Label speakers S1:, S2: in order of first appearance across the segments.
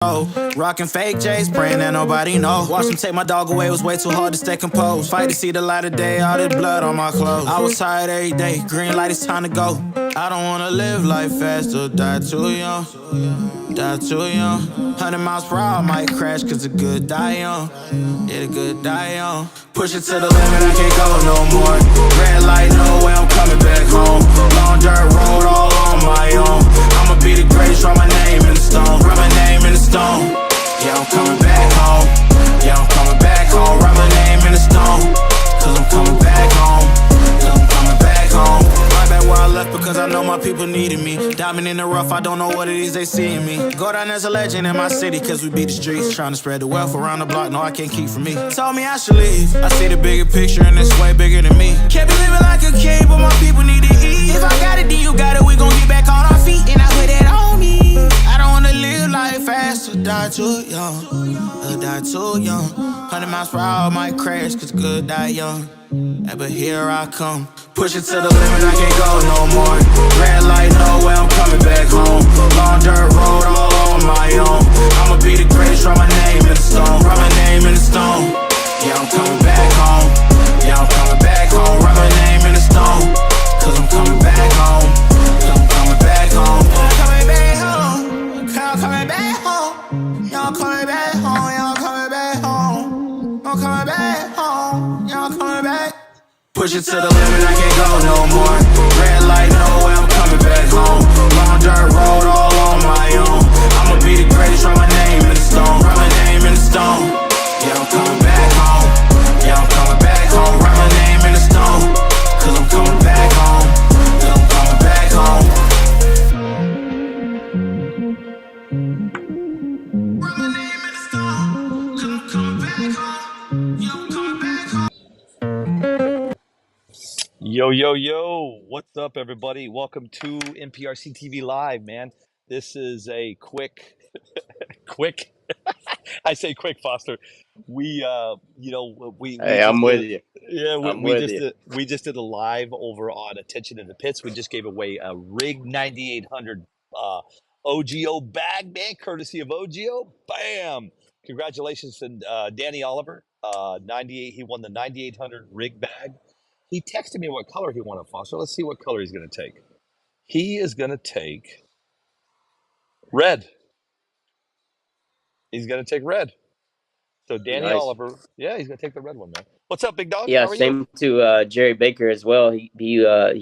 S1: Rockin' fake J's, praying that nobody know. Watch them take my dog away, it was way too hard to stay composed. Fight to see the light of day, all this blood on my clothes. I was tired every day, green light, it's time to go. I don't wanna live life fast or die too young. Die too young. 100 miles per hour, I might crash, cause the good die young. Yeah, the good die young. Push it to the limit, I can't go no more. Red light, no way, I'm coming back home. Long dirt road, all on my own. I'ma be the greatest, write my name in the stone. Write my name in the stone. Yeah, I'm coming back home. Yeah, I'm coming back home. Write my name in the stone. Cause I'm coming back home. Cause I'm coming back home. Right back where I left because I know my people needed me. Diamond in the rough, I don't know what it is they see in me. Go down as a legend in my city cause we beat the streets. Trying to spread the wealth around the block, no I can't keep from me. Told me I should leave. I see the bigger picture and it's way bigger than me. Can't be living like a king, but my people need to eat. If I got it, then you got it, we gon' get back on our feet. And I put it on me. I don't wanna live life fast or die too young. Or die too young. 100 miles per hour, might crash cause good die young. Yeah, but here I come. Push it to the limit, I can't go no more. Red light, no way, I'm coming back home. Long dirt road, all on my own. I'ma be the greatest, write my name in the stone. Write my name in the stone. Yeah, I'm coming back home. Yeah, I'm coming back home. Write my name in the stone. Cause I'm coming back home. Cause I'm coming back home. I'm coming back home. I'm coming back home. Y'all coming back home. Y'all coming back home. I'm coming back home. Y'all coming back. Push it to the limit, I can't go no more. Red light, no way, I'm coming back home. Long dirt road, all on my own. I'ma be the greatest, write my name in the stone. Write my name in the stone. Yeah, I'm coming back home. Yeah, I'm coming back home. Write my name in the stone. Cause I'm coming back home. Yeah, I'm coming back home. Write my name in the stone. Cause I'm coming back home. Yeah, I'm coming back home.
S2: Yo, yo, yo. What's up, everybody? Welcome to NPRCTV Live, man. This is a quick, I say quick, Foster. We, we
S3: Hey,
S2: just
S3: I'm with
S2: did,
S3: you.
S2: yeah,
S3: I'm with you.
S2: we just did a live over on Attention in the Pits. We just gave away a Rig 9800 OGIO bag, man, courtesy of OGIO. Bam! Congratulations to Danny Oliver. 98, he won the 9800 rig bag. He texted me what color he wanted, Foster. Let's see what color he's going to take. He is going to take red. He's going to take red. So Danny
S3: Nice.
S2: Oliver, yeah, he's going to take the red one, man. What's up, big dog?
S3: Yeah,
S2: How are you?
S3: same to Jerry Baker as well. He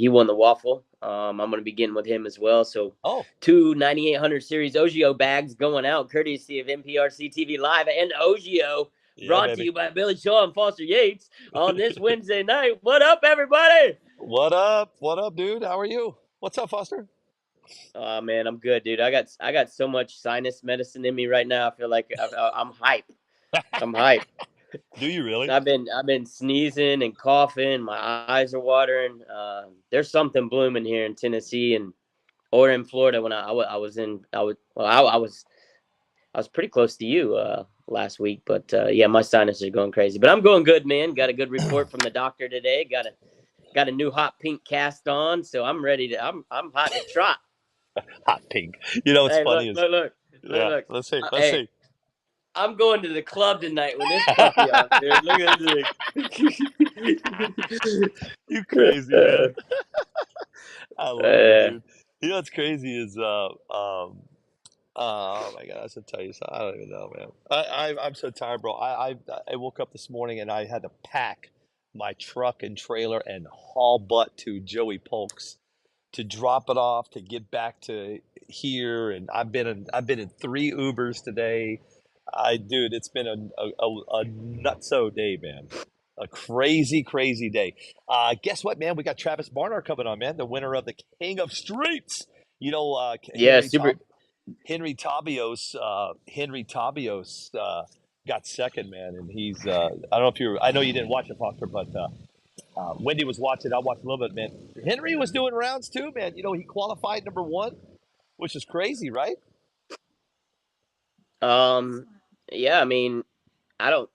S3: won the waffle. I'm gonna be getting with him as well. So
S2: Oh,
S3: two 9800 series OGIO bags going out courtesy of NPRC TV Live and OGIO,
S2: yeah,
S3: brought to
S2: baby.
S3: you by Billy Shaw and Foster Yates on this Wednesday night. What up, everybody?
S2: What up? What up, dude? How are you? What's up, Foster?
S3: Oh man, I'm good, dude. I got so much sinus medicine in me right now. I feel like I'm hype. I'm hype.
S2: Do you really?
S3: I've been sneezing and coughing. My eyes are watering. There's something blooming here in Tennessee or in Florida. When I was in I was pretty close to you last week, but yeah, my sinuses are going crazy. But I'm going good, man. Got a good report from the doctor today. Got a new hot pink cast on, so I'm ready to. I'm hot to trot.
S2: Hot pink. You know what's
S3: Hey,
S2: funny is, yeah.
S3: look.
S2: Let's see. Let's
S3: Hey,
S2: see.
S3: I'm going to the club tonight with this puppy on, dude. Look at this.
S2: You crazy, man. I love it, dude. You know what's crazy is oh my god, I should tell you something. I don't even know, man. I'm so tired, bro. I woke up this morning and I had to pack my truck and trailer and haul butt to Joey Polk's to drop it off to get back to here. And I've been in 3 Ubers today. Dude, it's been a nutso day, man. A crazy, crazy day. Guess what, man? We got Travis Barnard coming on, man. The winner of the King of Streets. You know,
S3: Yeah, super.
S2: Henry Tabios got second, man, and he's I don't know if I know you didn't watch it, Foster, but Wendy was watching. I watched a little bit, man. Henry was doing rounds too, man. You know, he qualified number 1, which is crazy, right?
S3: Yeah, I mean, I don't.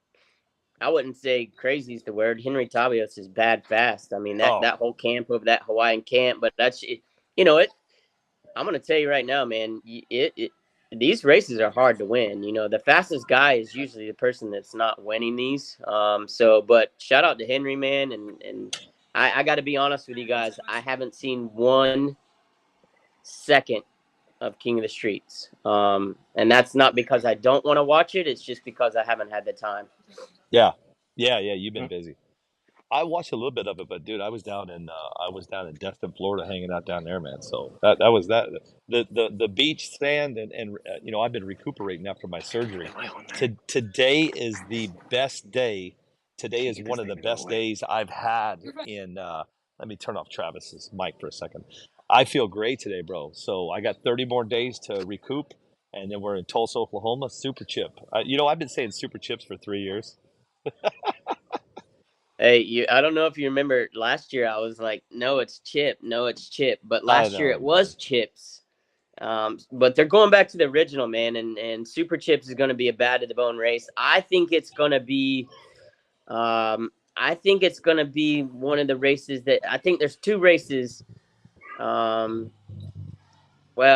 S3: I wouldn't say crazy is the word. Henry Tabios is bad fast. I mean
S2: Oh,
S3: that whole camp of that Hawaiian camp, but that's it. You know it. I'm gonna tell you right now, man. these races are hard to win. You know, the fastest guy is usually the person that's not winning these. But shout out to Henry, man, and I got to be honest with you guys. I haven't seen 1 second of King of the Streets, and that's not because I don't want to watch it. It's just because I haven't had the time.
S2: Yeah, yeah, yeah. You've been busy. I watched a little bit of it, but dude, I was down in Destin, Florida, hanging out down there, man. So that was that. The beach sand and you know, I've been recuperating after my surgery. Today is the best day. Today is one of the best days I've had in. Let me turn off Travis's mic for a second. I feel great today, bro. So I got 30 more days to recoup, and then we're in Tulsa, Oklahoma. Super Chip. You know, I've been saying Super Chips for 3 years.
S3: Hey, I don't know if you remember last year. I was like, no, it's Chip, no, it's Chip. But
S2: I
S3: last year
S2: know,
S3: it
S2: man.
S3: was Chips. But they're going back to the original, man, and Super Chips is going to be a bad to the bone race. I think it's going to be. I think it's going to be one of the races that I think there's 2 races. Well,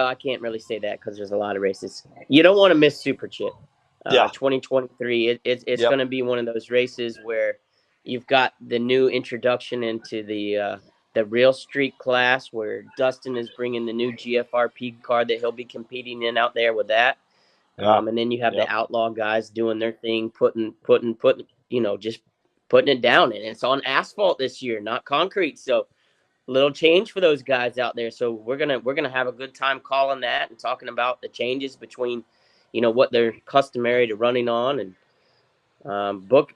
S3: I can't really say that because there's a lot of races. You don't want to miss Super Chip.
S2: Yeah.
S3: 2023. It's
S2: Yep.
S3: going to be one of those races where you've got the new introduction into the real street class, where Dustin is bringing the new GFRP car that he'll be competing in out there with that.
S2: Yeah.
S3: And then you have
S2: Yep.
S3: the outlaw guys doing their thing, putting, just putting it down. And it's on asphalt this year, not concrete. So little change for those guys out there. So we're gonna have a good time calling that and talking about the changes between, what they're customary to running on. And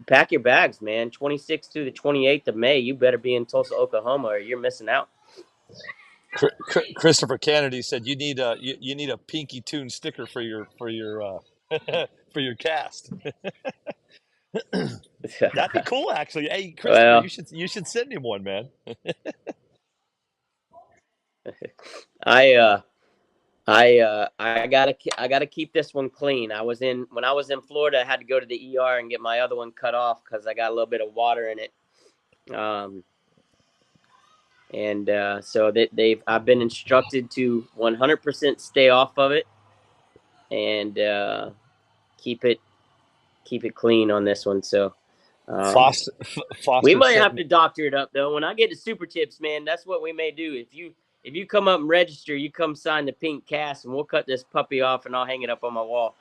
S3: pack your bags, man. 26th through the 28th of May. You better be in Tulsa, Oklahoma, or you're missing out.
S2: Christopher Kennedy said you need a Pinky Tune sticker for your cast. That'd be cool, actually. Hey, Christopher,
S3: Well,
S2: you should send him one, man.
S3: I uh I gotta keep this one clean. When I was in Florida, I had to go to the ER and get my other one cut off because I got a little bit of water in it. So I've been instructed to 100% stay off of it and keep it clean on this one. So
S2: Foster
S3: we
S2: Foster
S3: might
S2: sent
S3: have
S2: me.
S3: to doctor it up though. When I get to Super Chips, man, that's what we may do. If you come up and register, you come sign the pink cast, and we'll cut this puppy off, and I'll hang it up on my wall.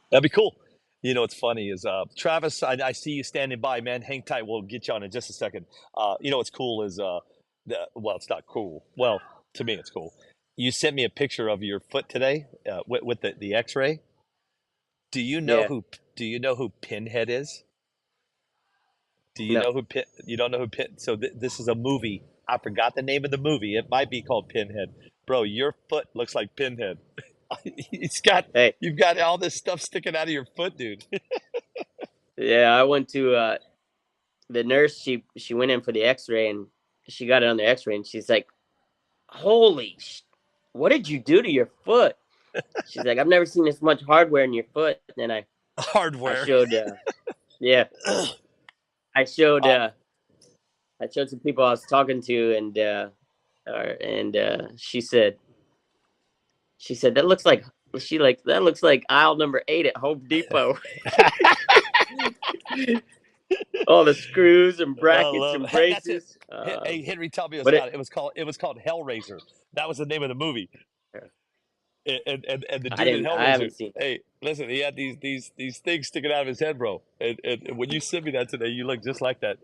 S2: That'd be cool. You know what's funny is Travis. I see you standing by, man. Hang tight. We'll get you on in just a second. You know what's cool is well, it's not cool. Well, to me, it's cool. You sent me a picture of your foot today with the X-ray.
S3: Yeah.
S2: Do you know who Pinhead is? Do you
S3: No.
S2: know who Pin? You don't know who Pin? So this is a movie. I forgot the name of the movie. It might be called Pinhead. Bro, your foot looks like Pinhead.
S3: Hey.
S2: You've got all this stuff sticking out of your foot, dude.
S3: Yeah, I went to the nurse. She went in for the X-ray, and she got it on the X-ray, and she's like, "Holy, what did you do to your foot?" She's like, "I've never seen this much hardware in your foot." And I
S2: Hardware.
S3: showed, yeah, I showed,
S2: Uh,
S3: I showed some people I was talking to, and she said, that looks like that looks like aisle number 8 at Home Depot. All the screws and
S2: I
S3: brackets
S2: love
S3: and
S2: it. That's it.
S3: braces.
S2: Hey, Henry taught me
S3: But
S2: it was called Hellraiser. That was the name of the movie. And the dude in
S3: I
S2: Hellraiser.
S3: haven't seen it.
S2: Hey, listen, he had these things sticking out of his head, bro. And when you sent me that today, you look just like that.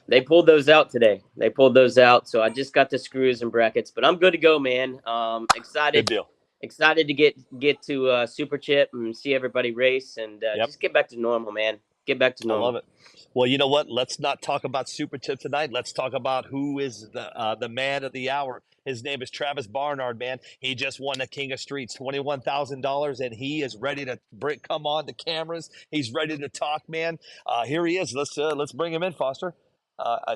S3: They pulled those out today. They pulled those out, so I just got the screws and brackets. But I'm good to go, man.
S2: Good
S3: Excited
S2: deal.
S3: to get to Super Chip and see everybody race, and
S2: Yep.
S3: just get back to normal, man. Get back to
S2: I
S3: normal.
S2: love it. Well, you know what? Let's not talk about Super Tip tonight. Let's talk about who is the man of the hour. His name is Travis Barnard, man. He just won the King of Streets, $21,000, and he is ready to come on the cameras. He's ready to talk, man. Here he is. Let's bring him in, Foster.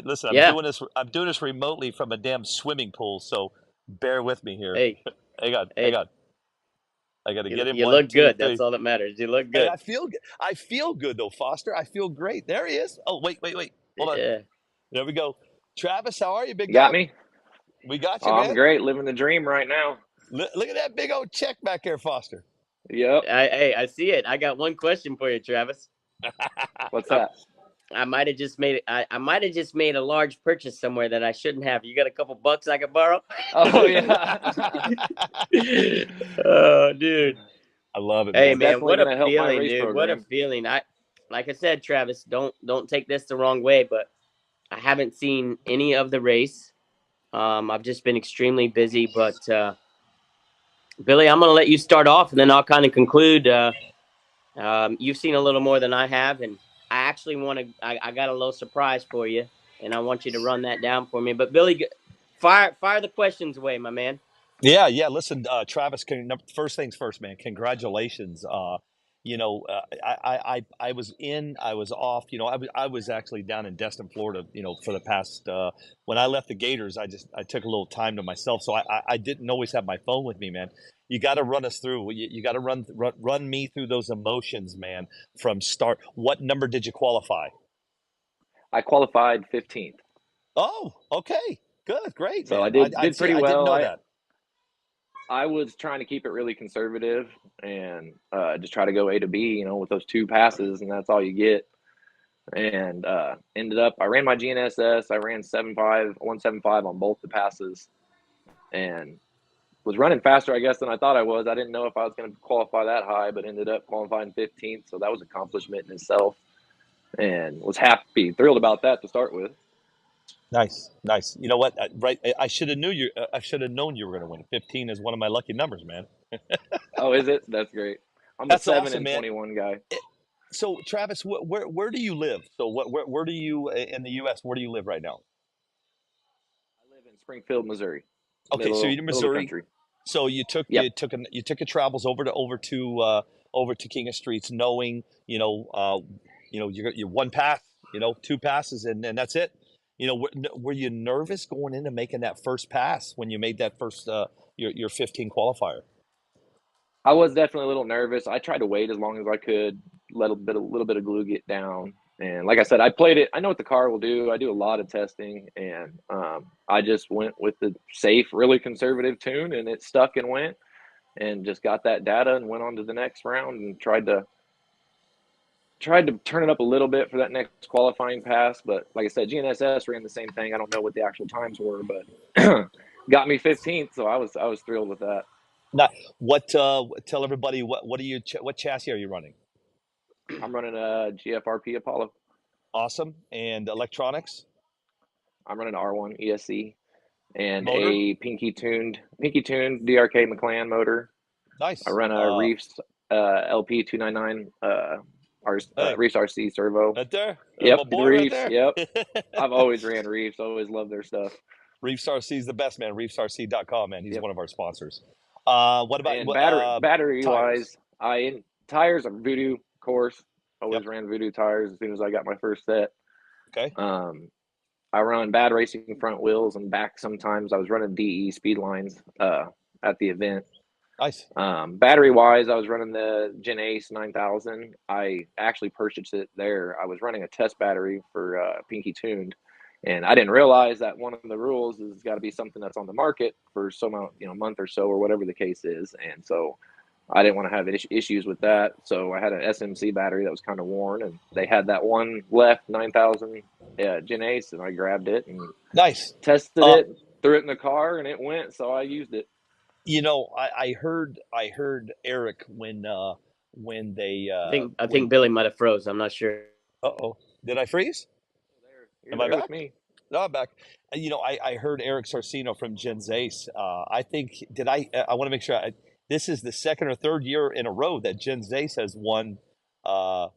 S2: Listen,
S3: Yeah.
S2: I'm doing this remotely from a damn swimming pool, so bear with me here.
S3: Hey.
S2: Hang on.
S3: Hey.
S2: I got to get him.
S3: You
S2: 1,
S3: look
S2: 2,
S3: good.
S2: 3.
S3: That's all that matters. You look
S2: Hey,
S3: good.
S2: I feel good though, Foster. I feel great. There he is. Oh, wait. Hold on.
S3: Yeah.
S2: There we go. Travis, how are you, big
S4: You got
S2: dog?
S4: me?
S2: We got you,
S4: Oh, I'm
S2: man.
S4: great. Living the dream right now.
S2: Look at that big old check back there, Foster.
S4: Yep.
S3: I see it. I got one question for you, Travis.
S4: What's that?
S3: I might have just made I might have just made a large purchase somewhere that I shouldn't have. You got a couple bucks I could borrow?
S4: Oh yeah.
S3: Oh, dude.
S2: I love it,
S3: Hey
S2: man.
S3: man,
S4: Definitely
S3: what a
S4: gonna help my
S3: feeling,
S4: race
S3: dude. What a
S4: program.
S3: feeling. Like I said, Travis, don't take this the wrong way, but I haven't seen any of the race. I've just been extremely busy, but Billy, I'm gonna let you start off and then I'll kind of conclude. You've seen a little more than I have, and I actually I got a little surprise for you, and I want you to run that down for me. But Billy, fire the questions away, my man.
S2: Yeah. Listen, Travis. First things first, man. Congratulations. I was in, I was off. I was actually down in Destin, Florida. For the past when I left the Gators, I took a little time to myself, so I didn't always have my phone with me, man. You got to run us through. You got to run me through those emotions, man. From start, what number did you qualify?
S4: I qualified 15th.
S2: Oh, okay, good, great,
S4: So
S2: man.
S4: I did pretty
S2: I didn't
S4: well.
S2: know that.
S4: I was trying to keep it really conservative and just try to go A to B, with those 2 passes, and that's all you get. And ended up, I ran my GNSS. I ran 175 on both the passes, and was running faster, I guess, than I thought I was. I didn't know if I was going to qualify that high, but ended up qualifying 15th. So that was an accomplishment in itself, and was happy, thrilled about that to start with.
S2: Nice. You know what? Right, I should have knew you. I should have known you were going to win. 15 is one of my lucky numbers, man.
S4: Oh, is it? That's great. I'm a
S2: That's
S4: 7
S2: awesome,
S4: and
S2: man.
S4: 21 guy.
S2: So, Travis, where do you live? So, where do you in the U.S.? Where do you live right now?
S4: I live in Springfield, Missouri.
S2: Okay, so you're in
S4: Middle of the
S2: Missouri.
S4: country.
S2: So you took
S4: Yep.
S2: your travels over to King of Streets, knowing you're one path, 2 passes, and that's it. Were you nervous going into making that first pass when you made that first your 15 qualifier?
S4: I was definitely a little nervous. I tried to wait as long as I could, let a little bit of glue get down. And like I said, I played it. I know what the car will do. I do a lot of testing, and I just went with the safe, really conservative tune, and it stuck and went, and just got that data and went on to the next round and tried to turn it up a little bit for that next qualifying pass. But like I said, GNSS ran the same thing. I don't know what the actual times were, but got me 15th, so I was thrilled with that.
S2: Now, tell everybody what chassis are you running?
S4: I'm running a GFRP Apollo.
S2: Awesome. And electronics?
S4: I'm running an R1 ESC and
S2: Motor?
S4: a pinky tuned DRK McLaren motor.
S2: Nice.
S4: I run a Reefs LP 299 Reefs RC servo.
S2: Right there.
S4: Yep,
S2: My
S4: the
S2: boy right
S4: Reefs.
S2: there.
S4: Yep. I've always ran Reefs. Always loved their stuff.
S2: Reefs RC is the best, man. ReefsRC.com, man. He's
S4: Yep.
S2: one of our sponsors. What about
S4: And battery
S2: tires?
S4: wise, tires are Voodoo, of course. Always
S2: Yep.
S4: ran Voodoo tires as soon as I got my first set.
S2: Okay.
S4: I run Bad Racing front wheels and back sometimes. I was running DE speed lines at the event.
S2: Nice.
S4: Battery wise, I was running the Gen Ace 9000. I actually purchased it there. I was running a test battery for Pinky Tuned, and I didn't realize that one of the rules is got to be something that's on the market for a month or so, or whatever the case is. And so I didn't want to have issues with that. So I had an SMC battery that was kind of worn, and they had that one left 9000 Gen Ace, and I grabbed it and
S2: Nice.
S4: tested it, threw it in the car, and it went. So I used it.
S2: I heard Eric when they
S3: I think Billy might have froze. I'm not sure.
S2: Uh-oh. Did I freeze?
S4: You're
S2: Am I
S4: there
S2: back?
S4: with me.
S2: No, I'm back. I heard Eric Sarcino from Gen Ace. I think I want to make sure this is the second or third year in a row that Gen Ace has won.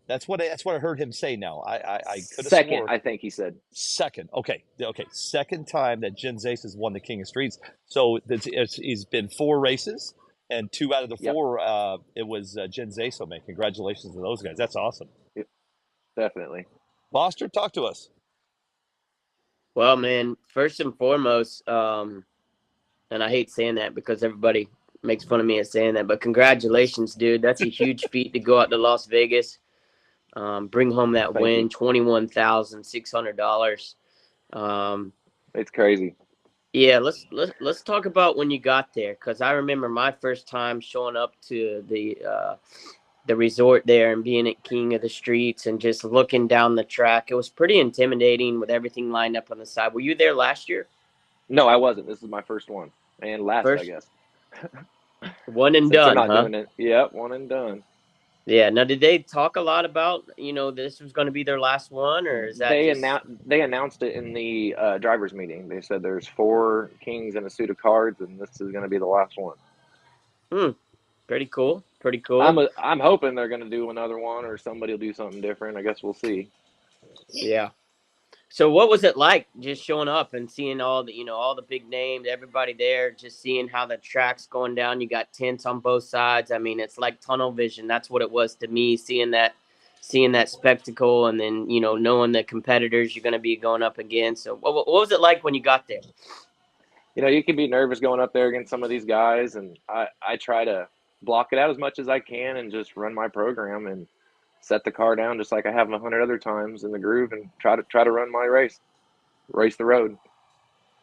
S2: That's what I heard him say. Now I could have
S4: Second,
S2: swore.
S4: I think he said.
S2: Second. Okay. Second time that Gen Ace has won the King of Streets. So he's been 4 races, and 2 out of the 4 it was Gen Ace. So man, congratulations to those guys. That's awesome.
S4: Yep, definitely.
S2: Foster, talk to us.
S3: Well, man, first and foremost, and I hate saying that because everybody makes fun of me as saying that, but congratulations, dude. That's a huge feat to go out to Las Vegas, bring home that win, $21,600.
S4: It's crazy.
S3: Yeah, let's talk about when you got there, because I remember my first time showing up to the resort there and being at King of the Streets and just looking down the track. It was pretty intimidating with everything lined up on the side. Were you there last year?
S4: No, I wasn't. This is my first one and last, I
S3: First
S4: guess,
S3: one and
S4: since they're
S3: done,
S4: not
S3: huh?
S4: doing it. Yep, one and done.
S3: Yeah. Now, did they talk a lot about, this was going to be their last one, or is that just
S4: They announced it in the drivers meeting. They said there's 4 kings and a suit of cards, and this is going to be the last one.
S3: hmm, pretty cool? Pretty cool.
S4: I'm hoping they're going to do another one, or somebody will do something different. I guess we'll see.
S3: Yeah. So what was it like just showing up and seeing all the big names, everybody there, just seeing how the track's going down? You got tents on both sides. I mean, it's like tunnel vision. That's what it was to me, seeing that spectacle, and then knowing the competitors you're going to be going up against. So what was it like when you got there?
S4: You can be nervous going up there against some of these guys, and I try to block it out as much as I can and just run my program and set the car down just like I have 100 other times in the groove and try to run my race the road.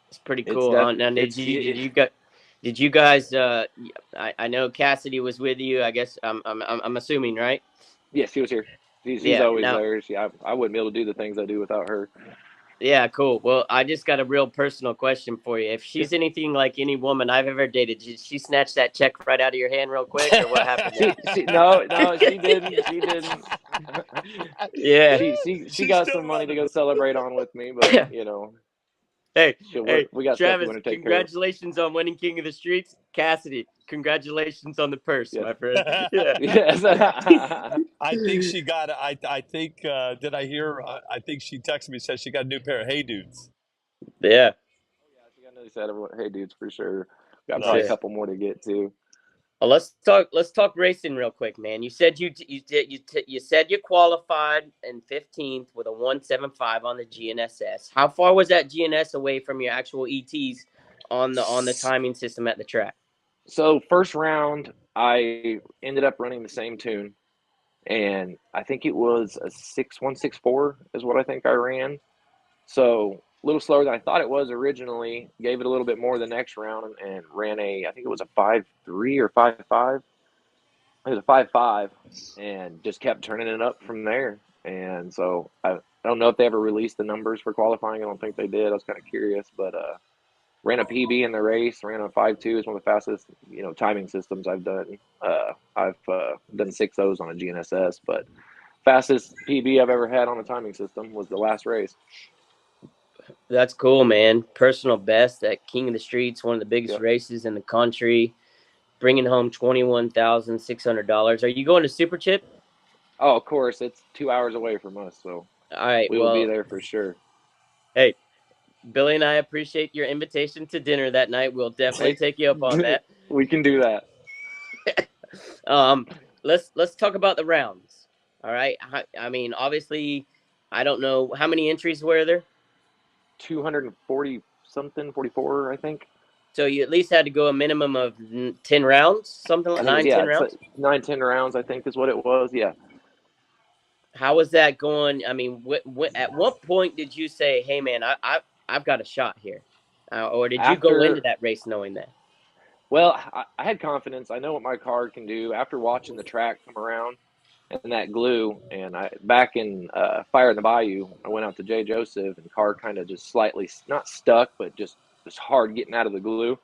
S3: It's pretty
S4: It's
S3: cool, huh?
S4: def
S3: Now,
S4: it's
S3: did you guys? I know Cassidy was with you. I guess I'm assuming, right?
S4: Yes, she was here. She's
S3: Yeah.
S4: always
S3: Now,
S4: there. I wouldn't be able to do the things I do without her.
S3: yeah, cool. Well, I just got a real personal question for you. If
S4: Yeah.
S3: she's anything like any woman I've ever dated, did she snatch that check right out of your hand real quick, or what happened there?
S4: She no, she didn't. She didn't.
S3: Yeah.
S4: She
S2: She's
S4: got
S2: still
S4: some money to
S2: running.
S4: go celebrate on with me, but
S3: Hey,
S4: we got stuff we're
S3: Travis,
S4: gonna take care of.
S3: congratulations on winning King of the Streets. Cassidy, congratulations on the purse,
S4: Yes.
S3: my friend. Yeah.
S4: Yes.
S2: I think she got. I think. Did I hear? I think she texted me, said she got a new pair of Hey Dudes.
S3: Yeah.
S4: Yeah, she got another set of hey dudes for sure. Got
S3: That's
S4: probably a
S3: it.
S2: Nice.
S4: couple more to get to.
S3: Well, let's talk racing real quick, man. You said you said you qualified in 15th with a 175 on the GNSS. How far was that GNS away from your actual ETs on the timing system at the track?
S4: So first round, I ended up running the same tune, and I think it was a 6164 is what I think I ran. So a little slower than I thought it was originally. Gave it a little bit more the next round and ran I think it was a 5.3 or 5.5. It was a 5.5, and just kept turning it up from there. And so I don't know if they ever released the numbers for qualifying. I don't think they did. I was kind of curious, but ran a PB in the race. Ran a 5.2. It's one of the fastest timing systems I've done. I've done 6.0s on a GNSS, but fastest PB I've ever had on a timing system was the last race.
S3: That's cool, man. Personal best at King of the Streets, one of the biggest
S4: Yep.
S3: races in the country, bringing home $21,600. Are you going to Super Chip?
S4: Oh, of course, it's 2 hours away from us, so
S3: All right.
S4: we will be
S3: Well,
S4: there for sure.
S3: hey, Billy and I appreciate your invitation to dinner that night. We'll definitely
S4: Hey,
S3: take you up on that.
S4: we can do that.
S3: Um, let's talk about the rounds. All right. I mean, obviously, I don't know how many entries were there.
S4: 240 something, 44, I think.
S3: So you at least had to go a minimum of 10 rounds, something
S4: I
S3: like
S4: think
S3: nine,
S4: yeah,
S3: 10
S4: it's like
S3: rounds.
S4: 9, 10 rounds. I think is what it was. Yeah.
S3: How was that going? I mean, at what point did you say, "Hey, man, I've got a shot here," or did you go into
S4: After,
S3: that race knowing that?
S4: well, I had confidence. I know what my car can do. After watching the track come around and that glue, and I back in Fire in the Bayou, I went out to J Joseph, and car kind of just slightly not stuck, but just was hard getting out of the glue.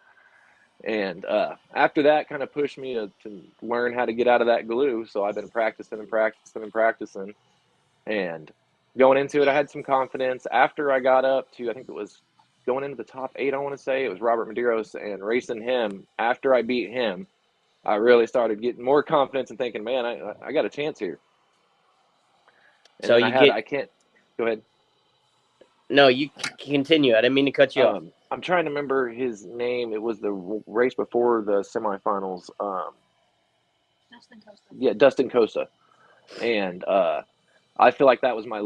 S4: And after that, kind of pushed me to learn how to get out of that glue. So I've been practicing and practicing and practicing. And going into it, I had some confidence. After I got up to, I think it was going into the top 8, I want to say, it was Robert Medeiros, and racing him. After I beat him, I really started getting more confidence and thinking, man, I got a chance here. And
S3: So
S4: then
S3: you get
S4: I can't, go ahead.
S3: no, you continue. I didn't mean to cut you off.
S4: I'm trying to remember his name. It was the race before the semifinals. Yeah, Dustin Costa. And I feel like that was my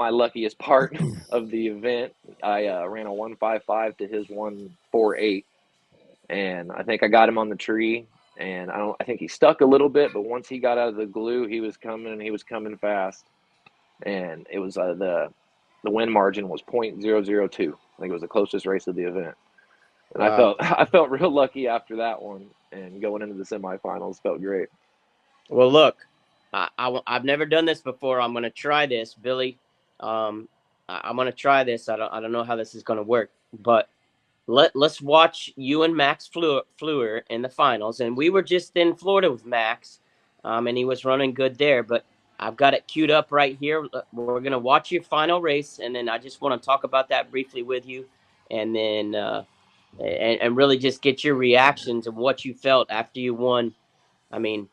S4: luckiest part of the event. I ran a 1.55 to his 1.48, and I think I got him on the tree. And I think he stuck a little bit, but once he got out of the glue, he was coming, and he was coming fast. And it was the win margin was .002. I think it was the closest race of the event. And
S3: Wow.
S4: I felt real lucky after that one, and going into the semifinals felt great.
S3: Well, look, I've never done this before. I'm gonna try this, Billy. I'm gonna try this. I don't know how this is gonna work, but let's watch you and Max Fleur in the finals. And we were just in Florida with Max, and he was running good there. But I've got it queued up right here. We're gonna watch your final race, and then I just want to talk about that briefly with you, and then and really just get your reactions and what you felt after you won. I mean,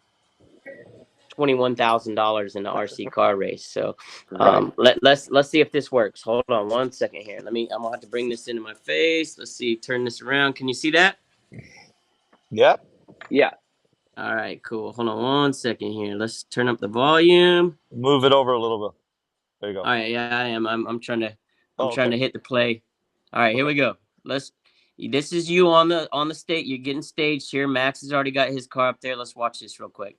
S3: $21,000 in the RC car race. So
S4: Right.
S3: let's see if this works. Hold on one second here. I'm gonna have to bring this into my face. Let's see, turn this around. Can you see that?
S2: Yep.
S4: Yeah.
S3: All right, cool. Hold on one second here. Let's turn up the volume.
S2: Move it over a little bit. There you go.
S3: All right, yeah, I am. I'm trying to
S2: Oh, okay.
S3: hit the play. All right, here
S2: Okay.
S3: we go. Let's. This is you on the stage. You're getting staged here. Max has already got his car up there. Let's watch this real quick.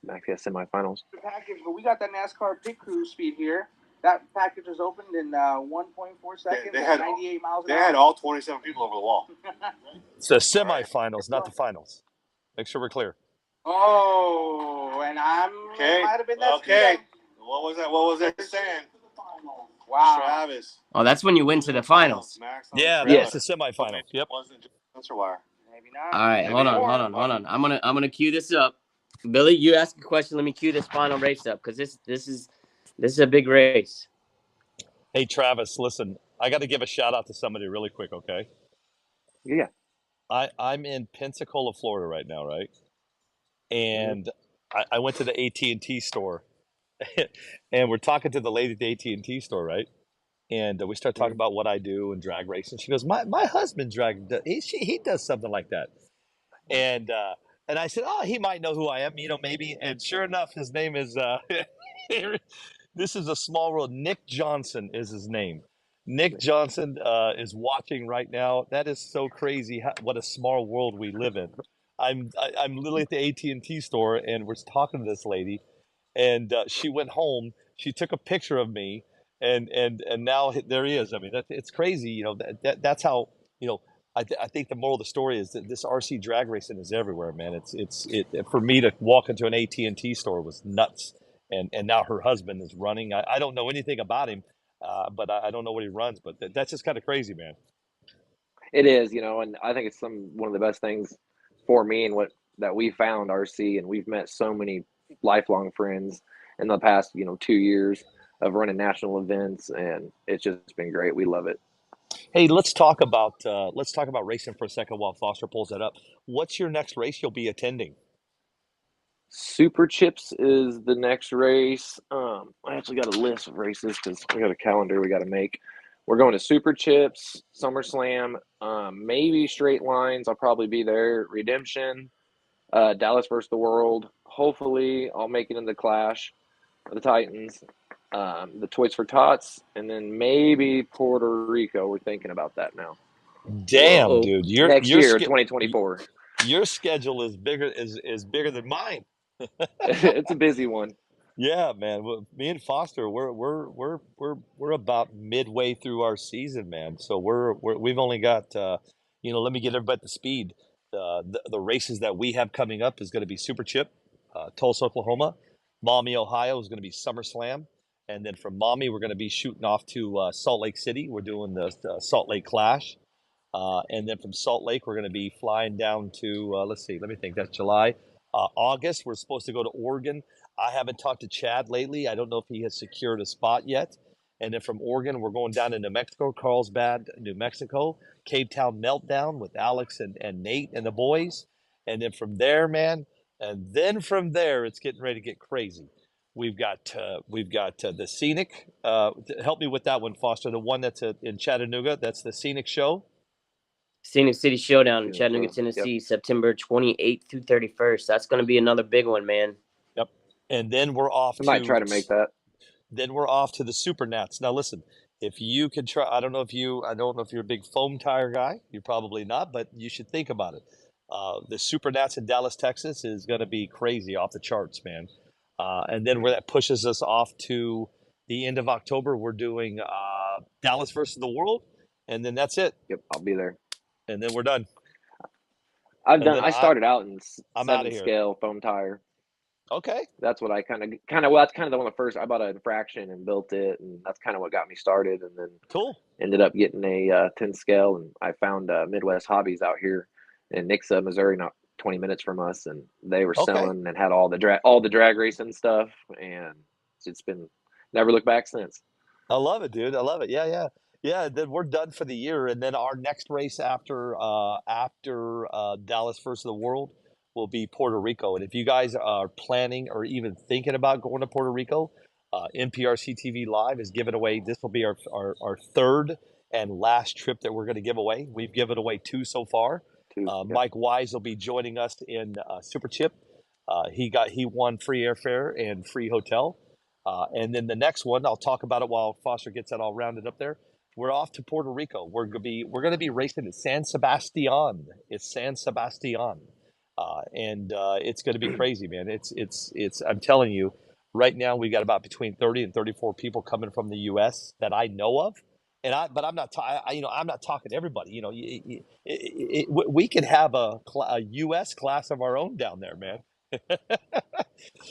S4: Max got semifinals.
S5: Package, but we got that NASCAR pit crew speed here. That package was opened in 1.4 seconds.
S6: They had
S5: 98 miles an
S6: They
S5: hour.
S6: had all 27 people over the wall.
S2: It's the semifinals, not the finals. Make sure we're clear.
S5: Oh, and
S6: Okay.
S5: might have been that
S6: Okay.
S5: speed.
S6: What was that? What was that saying?
S5: Wow.
S6: Travis.
S3: Oh, that's when you win to the finals.
S6: Max
S2: Yeah,
S6: Travis.
S2: that's the semifinals. Yep.
S6: Wasn't sensor wire.
S5: Maybe not.
S3: All right,
S6: Maybe
S3: hold
S6: more.
S3: on. I'm gonna cue this up. Billy, you ask a question. Let me cue this final race up because this is a big race.
S2: Hey, Travis, listen, I got to give a shout out to somebody really quick, okay?
S4: Yeah.
S2: I'm in Pensacola, Florida right now, right? And I went to the AT&T store, and we're talking to the lady at the AT&T store, right? And we start talking about what I do and drag racing. She goes, my husband he does something like that. And I said, oh, he might know who I am, maybe. And sure enough, his name is this is a small world. Nick Johnson is his name. Nick Johnson is watching right now. That is so crazy. What a small world we live in. I'm literally at the AT&T store, and we're talking to this lady, and she went home. She took a picture of me, and now there he is. I mean, it's crazy. That's how. I think the moral of the story is that this RC drag racing is everywhere, man. It for me to walk into an AT&T store was nuts. And now her husband is running. I don't know anything about him, but I don't know what he runs. But that's just kind of crazy, man.
S4: It is, and I think it's one of the best things for me and what that we found RC, and we've met so many lifelong friends in the past, 2 years of running national events, and it's just been great. We love it.
S2: Hey, let's talk about racing for a second while Foster pulls that up. What's your next race you'll be attending?
S4: Super Chips is the next race. I actually got a list of races because we got a calendar we got to make. We're going to Super Chips, SummerSlam, maybe Straight Lines. I'll probably be there. Redemption, Dallas versus the World. Hopefully, I'll make it in the Clash of the Titans, the Toys for Tots, and then maybe Puerto Rico. We're thinking about that now.
S2: Damn,
S3: Whoa.
S2: dude,
S4: Next year, 2024.
S2: Your schedule is bigger than mine.
S4: It's a busy one.
S2: Yeah, man. Well, me and Foster, we're about midway through our season, man. So we've only got let me get everybody at the speed. The races that we have coming up is going to be Super Chip, Tulsa, Oklahoma. Maumee, Ohio is going to be SummerSlam, and then from Maumee we're going to be shooting off to Salt Lake City. We're doing the Salt Lake Clash, and then from Salt Lake we're going to be flying down to let's see, let me think. That's July. August, we're supposed to go to Oregon. I haven't talked to Chad lately. I don't know if he has secured a spot yet. And then from Oregon, we're going down to New Mexico, Carlsbad, New Mexico, Cape Town Meltdown with Alex and Nate and the boys. And then from there, man, it's getting ready to get crazy. We've got the Scenic. Help me with that one, Foster. The one that's in Chattanooga. That's the Scenic Show.
S3: Scenic City Showdown in Chattanooga, Tennessee,
S4: Yep.
S3: September 28th through 31st. That's going to be another big one, man.
S2: Yep. And then we're off
S4: I might try to make that.
S2: Then we're off to the Super Nats. Now listen, if you can try, I don't know if you're a big foam tire guy. You're probably not, but you should think about it. The Super Nats in Dallas, Texas is going to be crazy, off the charts, man. And then where that pushes us off to the end of October, we're doing Dallas versus the World. and then that's it.
S4: Yep, I'll be there.
S2: And then we're done.
S4: I started out in
S2: I'm out of
S4: 7
S2: here.
S4: scale foam tire.
S2: Okay.
S4: That's what I kind of that's kind of the one of the first. I bought an infraction and built it, and that's kind of what got me started. And then
S2: Cool.
S4: ended up getting a 10 scale, and I found Midwest Hobbies out here in Nixa, Missouri, not 20 minutes from us, and they were selling and had all the drag racing stuff, and it's been never looked back since.
S2: I love it, dude. I love it. Yeah. Then we're done for the year, and then our next race after Dallas First of the World will be Puerto Rico. And if you guys are planning or even thinking about going to Puerto Rico, NPRCTV Live is giving away. This will be our third and last trip that we're going to give away. We've given away 2 so far. Mike Wise will be joining us in Super Chip. He won free airfare and free hotel. And then the next one, I'll talk about it while Foster gets that all rounded up there. We're off to Puerto Rico. We're gonna be racing at San Sebastian. It's San Sebastian, and it's gonna be crazy, man. It's. I'm telling you, right now we got about between 30 and 34 people coming from the U.S. that I know of, but I'm not. I'm not talking to everybody. We could have a U.S. class of our own down there, man.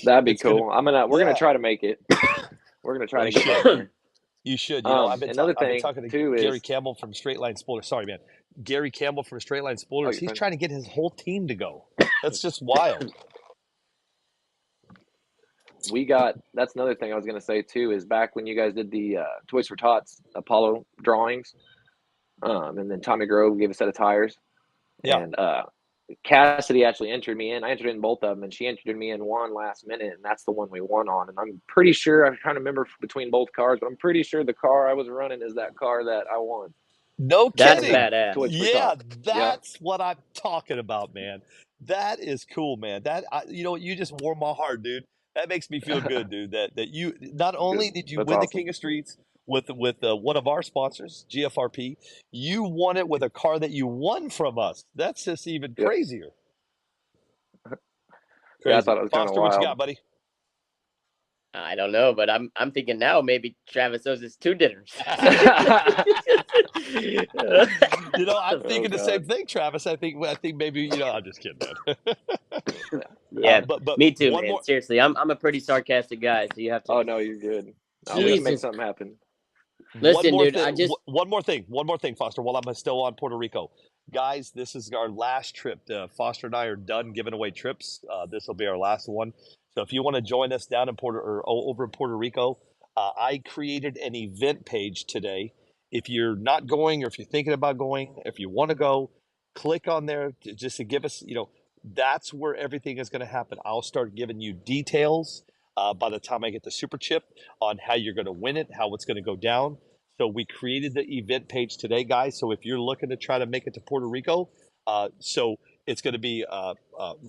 S4: That'd be cool. We're gonna try to make it. We're gonna try to get down there.
S2: You should. I've been talking to
S4: too
S2: Gary
S4: is
S2: Campbell from Straight Line Spoilers. Sorry, man. Gary Campbell from Straight Line Spoilers. He's trying to get his whole team to go. That's just wild.
S4: That's another thing I was gonna say too, is back when you guys did the Toys for Tots Apollo drawings, and then Tommy Grove gave a set of tires.
S2: Yeah.
S4: And Cassidy actually entered me in. I entered in both of them, and she entered me in one last minute, and that's the one we won on. And I'm pretty sure, I'm trying to remember between both cars, but I'm pretty sure the car I was running is that car that I won.
S2: No
S3: That's
S2: kidding.
S3: badass.
S2: Yeah, that's what I'm talking about, man. That is cool, man. You just warmed my heart, dude. That makes me feel good, dude. That you not only did you
S4: That's
S2: win the
S4: awesome.
S2: King of Streets with one of our sponsors, GFRP, you won it with a car that you won from us. That's just even crazier.
S4: Yeah, I thought it was kind of
S2: Foster, what you
S4: wild.
S2: got, buddy?
S3: I don't know, but I'm thinking now maybe Travis owes us 2 dinners.
S2: I'm thinking the same thing, Travis. I think maybe I'm just kidding, man.
S3: Yeah,
S2: but
S3: me too, man. Seriously, I'm a pretty sarcastic guy, so you have to.
S4: Oh no, you're good. We can make something happen.
S3: Listen, dude,
S2: one more thing, Foster, while I'm still on Puerto Rico. Guys, this is our last trip. Foster and I are done giving away trips. This will be our last one. So if you want to join us down in over in Puerto Rico, I created an event page today. If you're not going, or if you're thinking about going, if you want to go, click on there just to give us, that's where everything is going to happen. I'll start giving you details by the time I get the Super Chip on how you're going to win it, how it's going to go down. So we created the event page today, guys. So if you're looking to try to make it to Puerto Rico, so it's going to be a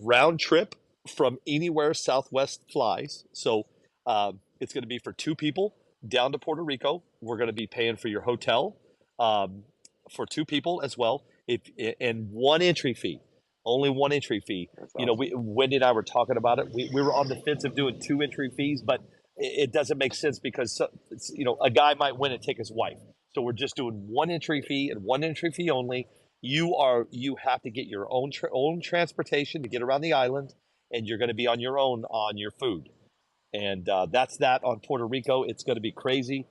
S2: round trip from anywhere Southwest flies. So it's going to be for 2 people down to Puerto Rico. We're going to be paying for your hotel for 2 people as well. And 1 entry fee. Only 1 entry fee. Awesome. Wendy and I were talking about it. We were on the fence of doing 2 entry fees, but it doesn't make sense because a guy might win and take his wife. So we're just doing 1 entry fee and 1 entry fee only. You have to get your own transportation to get around the island, and you're going to be on your own on your food. And that's that on Puerto Rico. It's going to be crazy.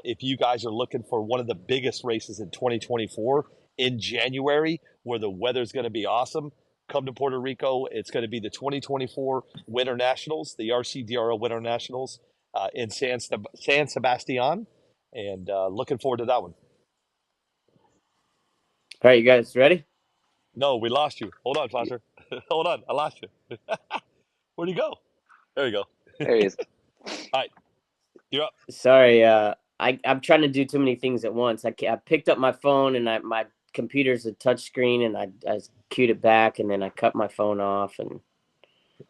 S2: If you guys are looking for one of the biggest races in 2024 in January, where the weather's going to be awesome, come to Puerto Rico. It's going to be the 2024 Winter Nationals, the RCDRO Winter Nationals in San Sebastian, and looking forward to that one.
S3: All right, you guys ready?
S2: No, we lost you. Hold on, Foster. Hold on, I lost you. Where'd you go? There you go.
S4: There he is.
S2: All right, you're up.
S3: Sorry, I'm trying to do too many things at once. I picked up my phone, and my computer's a touch screen, and I queued it back, and then I cut my phone off, and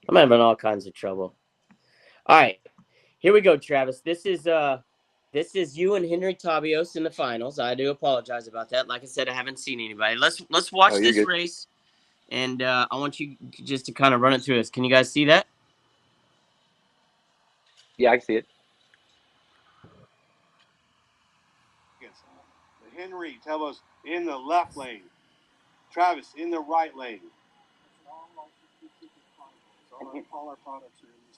S3: I'm having all kinds of trouble. All right, here we go, Travis. This is you and Henry Tabios in the finals. I do apologize about that. Like I said, I haven't seen anybody. Let's watch this race, and I want you just to kind of run it through us. Can you guys see that?
S4: Yeah, I can see it.
S6: Henry, tell us in the left lane. Travis, in the right lane.
S5: All our products are in these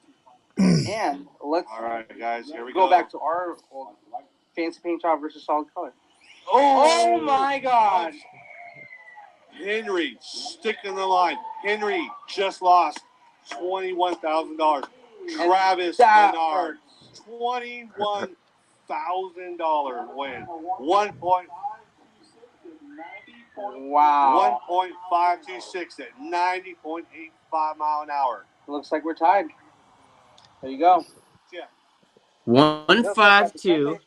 S5: two. And let's
S6: All right, guys, here we
S5: go
S6: go.
S5: back to our fancy paint job versus solid color.
S6: Oh
S5: my God!
S6: Henry sticking the line. Henry just lost $21,000. Travis Barnard, $21,000 win. 1
S5: Wow.
S6: 1.526 at 90.85 mile an hour.
S5: Looks like we're tied. There you go.
S6: Yeah.
S3: 152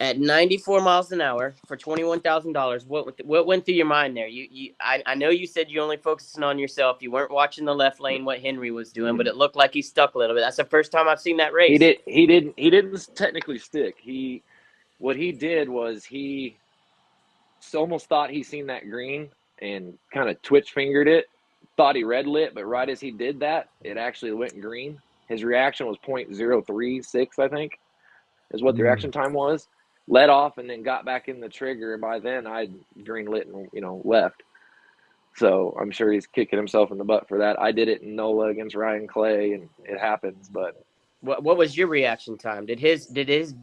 S3: at 94 miles an hour for $21,000. What went through your mind there? I know you said you only focusing on yourself. You weren't watching the left lane what Henry was doing, but it looked like he stuck a little bit. That's the first time I've seen that race.
S4: He didn't technically stick. What he did was he almost thought he seen that green and kind of twitch fingered it. Thought he red lit, but right as he did that, it actually went green. His reaction was 0.036, I think, is what the reaction time was. Let off and then got back in the trigger. And by then, I'd green lit and left. So I'm sure he's kicking himself in the butt for that. I did it in NOLA against Ryan Clay, and it happens. But
S3: what was your reaction time? Did his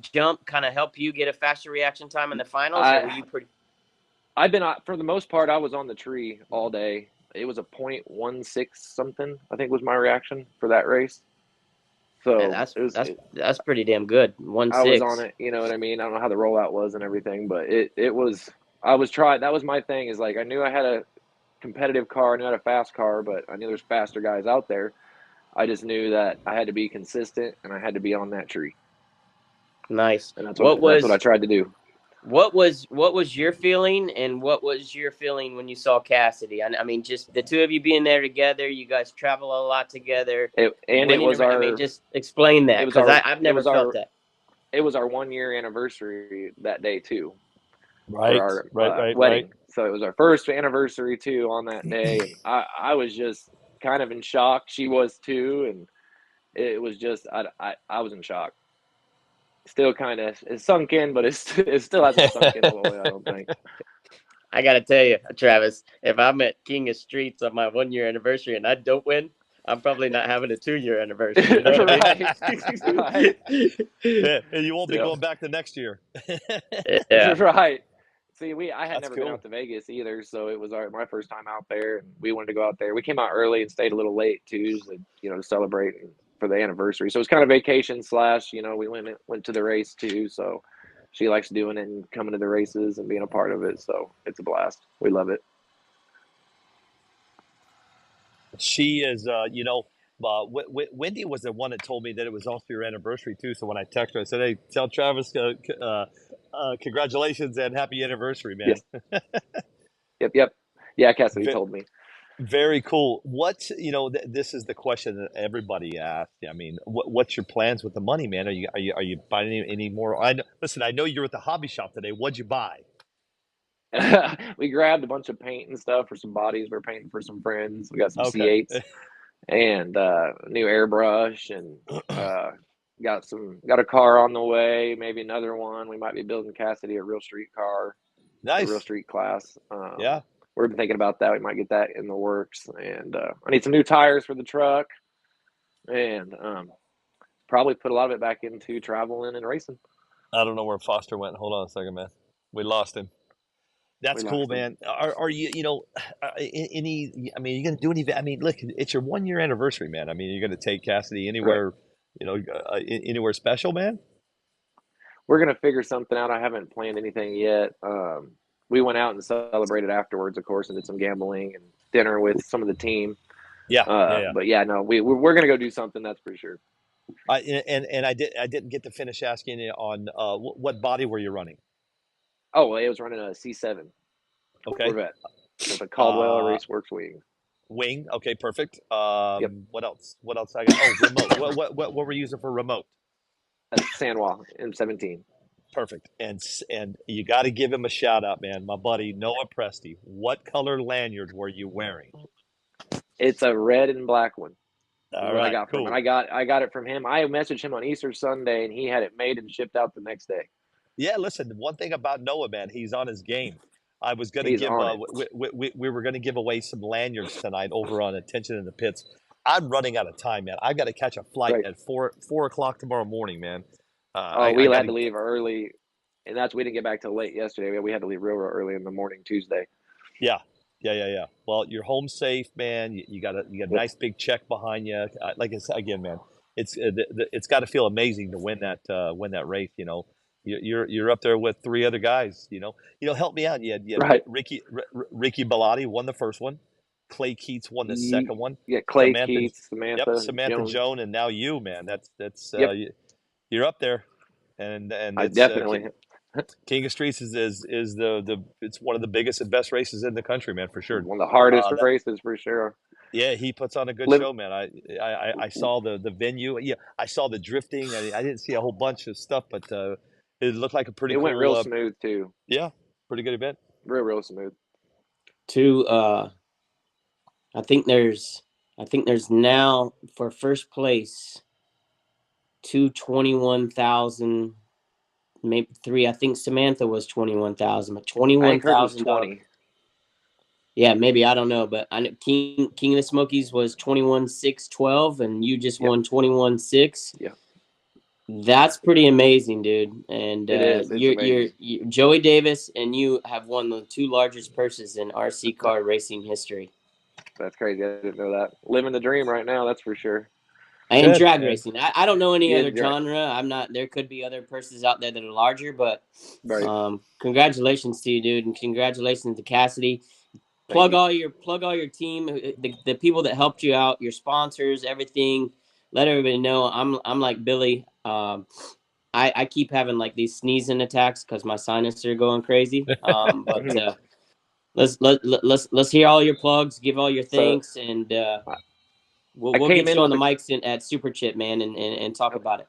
S3: jump kind of help you get a faster reaction time in the finals, or were you pretty?
S4: I've been, for the most part, I was on the tree all day. It was a 0.16 something, I think, was my reaction for that race. So
S3: Man, that's pretty damn good. 1.6.
S4: I was on it, you know what I mean? I don't know how the rollout was and everything, but it was. I was trying. That was my thing. Is like I knew I had a competitive car, I knew I had a fast car, but I knew there's faster guys out there. I just knew that I had to be consistent and I had to be on that tree.
S3: Nice.
S4: And that's what I tried to do.
S3: What was your feeling, and what was your feeling when you saw Cassidy? I mean, just the two of you being there together. You guys travel a lot together. Just explain that, because I've never felt that.
S4: It was our 1 year anniversary that day too.
S2: Right,
S4: for our
S2: right.
S4: wedding. So it was our first anniversary too on that day. And I was just kind of in shock. She was too, and it was just I was in shock. Still kind of it's sunk in, but it still hasn't sunk in all the way, I don't think.
S3: I gotta tell you, Travis, if I'm at King of Streets on my 1 year anniversary and I don't win, I'm probably not having a 2 year anniversary. You know what I mean?
S4: Right.
S2: Yeah, and you won't be going back the next year.
S3: Yeah.
S4: Right. See, I had
S2: That's
S4: never
S2: cool.
S4: been out to Vegas either, so it was my first time out there, and we wanted to go out there. We came out early and stayed a little late too, to celebrate for the anniversary. So it was kind of vacation / we went to the race too. So she likes doing it and coming to the races and being a part of it. So it's a blast. We love it.
S2: She is, Wendy was the one that told me that it was also your anniversary too. So when I texted her, I said, "Hey, tell Travis, congratulations and happy anniversary, man."
S4: Yes. Yep. Yeah, Cassidy told me.
S2: Very cool. This is the question that everybody asks. I mean, what's your plans with the money, man? Are you buying any more? Listen, I know you're at the hobby shop today. What'd you buy?
S4: We grabbed a bunch of paint and stuff for some bodies. We're painting for some friends. We got some
S2: Okay.
S4: C8s and new airbrush, and got a car on the way. Maybe another one. We might be building Cassidy a real street car.
S2: Nice.
S4: A real street class.
S2: Yeah.
S4: We've been thinking about that. We might get that in the works. And I need some new tires for the truck, and probably put a lot of it back into traveling and racing.
S2: I don't know where Foster went. Hold on a second, man. We lost him. That's cool, man. Are you, any, I mean, you're going to do any, I mean, look, it's your 1 year anniversary, man. I mean, you're going to take Cassidy anywhere, anywhere special, man?
S4: We're going to figure something out. I haven't planned anything yet. We went out and celebrated afterwards, of course, and did some gambling and dinner with some of the team.
S2: Yeah.
S4: But yeah, no, we're going to go do something. That's for sure.
S2: I didn't get to finish asking you on what body were you running?
S4: Oh, well, it was running a C7.
S2: Okay.
S4: Corvette with a Caldwell Raceworks wing.
S2: Wing. Okay, perfect.
S4: Yep.
S2: What else? I got? Oh, remote. what were we using for remote?
S4: Sanwa M17.
S2: Perfect. And you got to give him a shout out, man. My buddy Noah Presti. What color lanyard were you wearing?
S4: It's a red and black one.
S2: All right,
S4: I got
S2: cool.
S4: from him. I got it from him. I messaged him on Easter Sunday, and he had it made and shipped out the next day.
S2: Yeah, listen, one thing about Noah, man, he's on his game. I was going to
S4: He's
S2: give,
S4: on it.
S2: we were going to give away some lanyards tonight over on Attention in the Pits. I'm running out of time, man. I've got to catch a flight
S4: Right.
S2: at 4 o'clock tomorrow morning, man.
S4: Oh, we
S2: I got
S4: had to leave early, and we didn't get back till late yesterday. We had to leave real early in the morning Tuesday.
S2: yeah. Well, you're home safe, man. You got a
S4: Yep.
S2: nice big check behind you. Like I said again, man, it's got to feel amazing to win that race. You know, you're up there with 3 other guys. Help me out. You had
S4: Right.
S2: Ricky Bellotti won the first one. Clay Keats won the second one.
S4: Yeah, Clay
S2: Samantha,
S4: Keats,
S2: Samantha
S4: Jones.
S2: Joan, and now you, man. That's
S4: Yep.
S2: you're up there, and
S4: I
S2: it's
S4: definitely.
S2: King of Streets is it's one of the biggest and best races in the country, man, for sure.
S4: One of the hardest races for sure.
S2: Yeah, he puts on a good show, man. I saw the venue. Yeah, I saw the drifting. I didn't see a whole bunch of stuff, but it looked like a pretty
S4: It
S2: cool.
S4: went real smooth too.
S2: Yeah, pretty good event.
S4: Real smooth.
S3: I think there's now for first place 21,000, maybe 3. I think Samantha was 21,000, but $21,000.
S4: 20.
S3: Yeah, maybe, I don't know, but I know King of the Smokies was 21,612, and you just won 21,6.
S4: Yeah,
S3: that's pretty amazing, dude. And
S4: it is.
S3: you're Joey Davis, and you have won the 2 largest purses in RC car racing history.
S4: That's crazy. I didn't know that. Living the dream right now, that's for sure.
S3: And good, drag racing. I don't know any other
S4: genre.
S3: I'm not. There could be other purses out there that are larger, but
S4: right.
S3: Congratulations to you, dude, and congratulations to Cassidy. Plug all your team, the people that helped you out, your sponsors, everything. Let everybody know. I'm like Billy. I keep having like these sneezing attacks because my sinuses are going crazy. But let's hear all your plugs, give all your thanks, and we'll get you on the mics at Super Chip, man, and talk about it.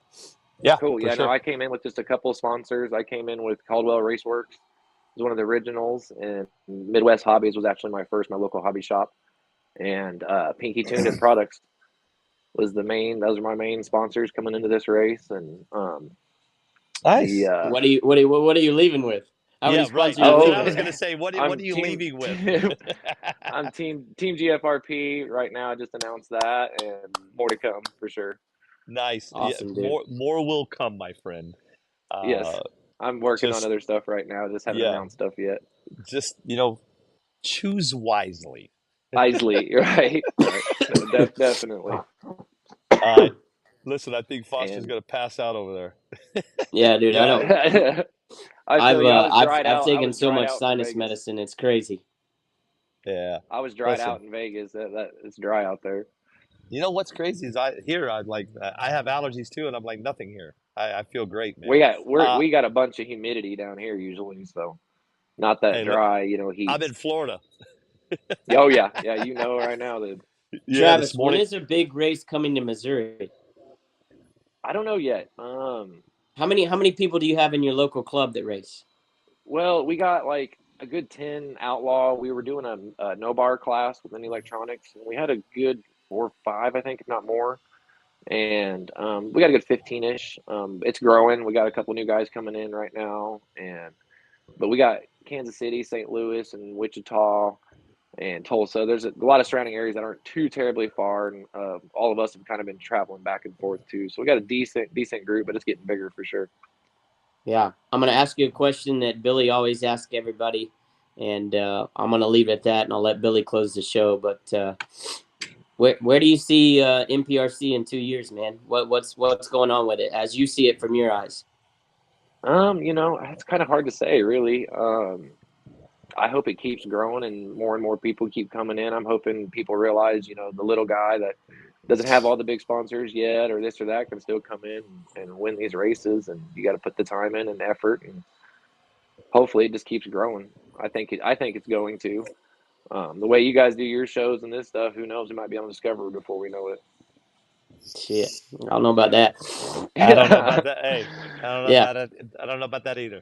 S2: Yeah,
S4: cool. Yeah,
S2: sure.
S4: no, I came in with just a couple of sponsors. I came in with Caldwell Raceworks. It was one of the originals, and Midwest Hobbies was actually my local hobby shop. And Pinky Tuned and Products was those are my main sponsors coming into this race. And
S2: nice.
S3: What are you leaving with?
S2: How many sponsors? Right. I was going to say, what are you leaving with?
S4: I'm Team GFRP right now. I just announced that, and more to come for sure.
S2: Nice.
S3: Awesome,
S2: dude. More will come, my friend.
S4: Yes. I'm working on other stuff right now. Just haven't announced stuff yet.
S2: Just, choose wisely.
S4: Wisely, right? No, definitely.
S2: Listen, I think Foster's going to pass out over there.
S3: Yeah, dude, I know. I've taken so much sinus medicine, it's crazy.
S2: Yeah,
S4: I was dried out in Vegas. It's dry out there.
S2: You know what's crazy is I have allergies too, and I'm like nothing here. I feel great, man.
S4: We got a bunch of humidity down here usually, so not that dry, heat.
S2: I'm in Florida.
S4: Oh yeah, right now that.
S3: Yeah, Travis, when is a big race coming to Missouri?
S4: I don't know yet.
S3: How many people do you have in your local club that race?
S4: Well, we got like a good 10 outlaw. We were doing a no bar class with any electronics, and we had a good 4 or 5, I think, if not more. And we got a good 15-ish. It's growing. We got a couple new guys coming in right now, but we got Kansas City, St. Louis, and Wichita, and Tulsa. There's a lot of surrounding areas that aren't too terribly far, and all of us have kind of been traveling back and forth too. So we got a decent group, but it's getting bigger for sure.
S3: Yeah, I'm going to ask you a question that Billy always asks everybody, and I'm going to leave it at that, and I'll let Billy close the show. But where do you see NPRC in 2 years, man? What's going on with it as you see it from your eyes?
S4: It's kind of hard to say, really. I hope it keeps growing and more people keep coming in. I'm hoping people realize, the little guy that doesn't have all the big sponsors yet or this or that can still come in and win these races, and you got to put the time in and effort, and hopefully it just keeps growing. I think it's going to. The way you guys do your shows and this stuff, who knows? We might be on Discovery before we know it.
S3: Shit, I don't know about that.
S2: I don't know about that. Hey, I don't know about that either.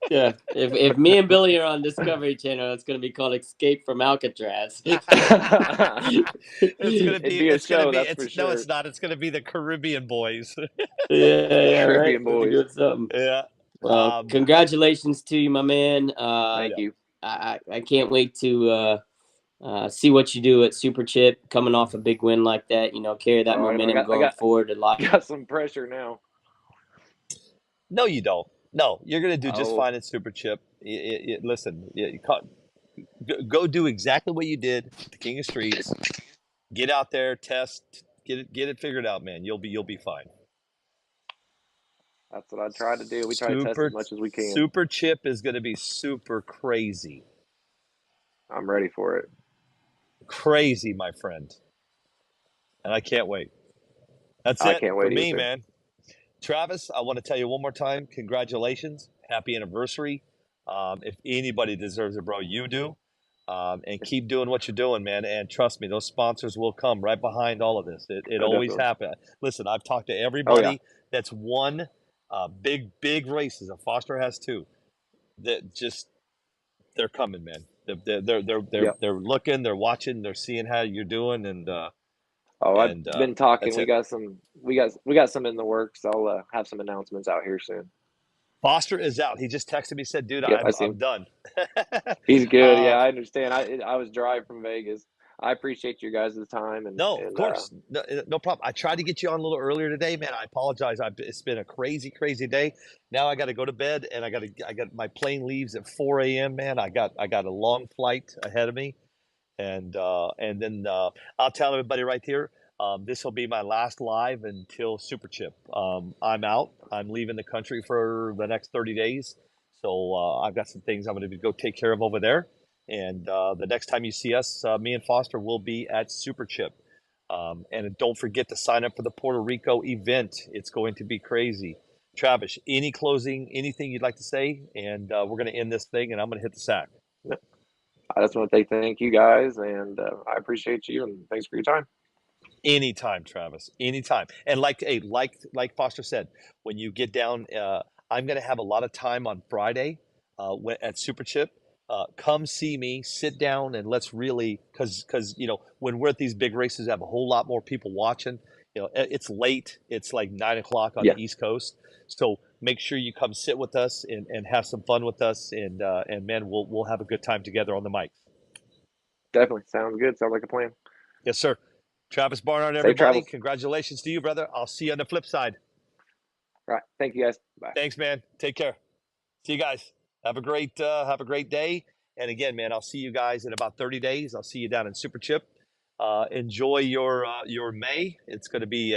S3: Yeah, if me and Billy are on Discovery Channel, it's going to be called Escape from Alcatraz.
S2: It's not. It's going to be the Caribbean Boys.
S3: Yeah,
S4: Caribbean
S3: right.
S4: Boys.
S3: Something.
S2: Yeah.
S3: Well, congratulations to you, my man.
S4: Thank you.
S3: I can't wait to see what you do at Super Chip, coming off a big win like that. Carry that momentum going forward a lot.
S4: Got some pressure now.
S2: No, you don't. No, you're going to do just fine at Super Chip. Listen, go do exactly what you did at the King of Streets. Get out there, test, get it figured out, man. You'll be fine.
S4: That's what I try to do. We try to test as much as we can.
S2: Super Chip is going to be super crazy.
S4: I'm ready for it.
S2: Crazy, my friend. And I can't wait. That's it for me, man. Travis, I want to tell you one more time, congratulations. Happy anniversary. If anybody deserves it, bro, you do. And keep doing what you're doing, man. And trust me, those sponsors will come right behind all of this. It always happens. Listen, I've talked to everybody that's won big races. And Foster has too. They're coming, man. They're looking, they're watching, they're seeing how you're doing, and
S4: I've been talking. We got some in the works. I'll have some announcements out here soon.
S2: Foster is out. He just texted me, said, "Dude, I'm done."
S4: He's good. Yeah, I understand. I was dry from Vegas. I appreciate your guys' time.
S2: Of course, no problem. I tried to get you on a little earlier today, man. I apologize. It's been a crazy day. Now I got to go to bed, and I got my plane leaves at 4 a.m. Man, I got a long flight ahead of me, and then I'll tell everybody right here. This will be my last live until Super Chip. I'm out. I'm leaving the country for the next 30 days. So I've got some things I'm going to go take care of over there. And the next time you see us, me and Foster will be at Super Chip. And don't forget to sign up for the Puerto Rico event. It's going to be crazy. Travis, anything you'd like to say? And we're going to end this thing, and I'm going to hit the sack.
S4: I just want to say thank you guys, and I appreciate you, and thanks for your time.
S2: Anytime, Travis. Anytime. And like Foster said, when you get down, I'm going to have a lot of time on Friday at Super Chip. Come see me, sit down, and let's really, because when we're at these big races, I have a whole lot more people watching. It's late. It's like 9 o'clock on the East Coast. So make sure you come sit with us and have some fun with us. And man, we'll have a good time together on the mic.
S4: Definitely. Sounds good. Sounds like a plan.
S2: Yes, sir. Travis Barnard, everybody. Congratulations to you, brother. I'll see you on the flip side.
S4: All right. Thank you, guys. Bye.
S2: Thanks, man. Take care. See you guys. Have a great day. And again, man, I'll see you guys in about 30 days. I'll see you down in Super Chip. Enjoy your May. It's going to be